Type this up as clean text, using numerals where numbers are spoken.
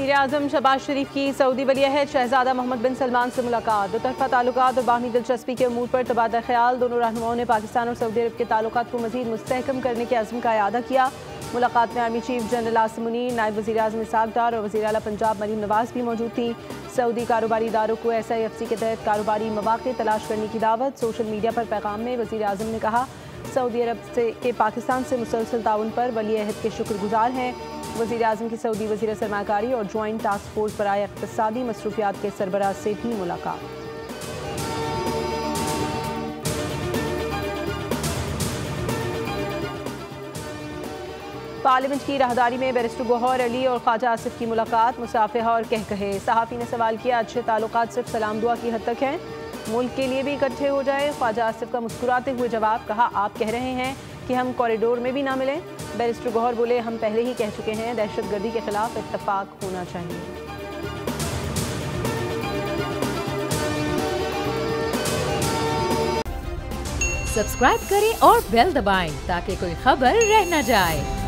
वज़ीर आज़म शहबाज शरीफ की सऊदी वलीअहद शहजादा मोहम्मद बिन सलमान से मुलाकात। दोतरफ़ा ताल्लुकात और बाहमी दिलचस्पी के अमूर पर तबादला ख्याल। दोनों रहनुमाओं ने पाकिस्तान और सऊदी अरब के ताल्लुकात को मज़ीद मुस्तहकम करने के अज़्म का इआदा किया। मुलाकात में army chief general Asim Munir, नायब वज़ीर आज़म इसहाक़ डार और वज़ीर आला पंजाब मरीम नवाज़ भी मौजूद थी। सऊदी कारोबारी इदारों को SIFC के तहत कारोबारी मौक़े तलाश करने की दावत। सोशल मीडिया पर पैगाम में वज़ीर आज़म ने कहा, सऊदी अरब के पाकिस्तान से मुसलसल ताउन पर वलीअहद के शुक्रगुजार हैं। वज़ीर आज़म की सऊदी वज़ीर सरमाकारी और जॉइंट टास्क फोर्स पर आए इक़्तिसादी मसरूफियात के सरबराह से भी मुलाकात। पार्लियामेंट की राहदारी में बैरिस्टर गौहर अली और ख्वाजा आसिफ की मुलाकात। मुसाफिहा और कह कहे। सहाफ़ी ने सवाल किया, अच्छे ताल्लुकात सिर्फ सलाम दुआ की हद तक हैं, मुल्क के लिए भी इकट्ठे हो जाए। ख्वाजा आसिफ का मुस्कुराते हुए जवाब, कहा आप कह रहे हैं कि हम कॉरिडोर में भी ना मिलें। बैरिस्टर गौहर बोले, हम पहले ही कह चुके हैं, दहशतगर्दी के खिलाफ इत्तफाक होना चाहिए। सब्सक्राइब करें और बेल दबाएं ताकि कोई खबर रह न जाए।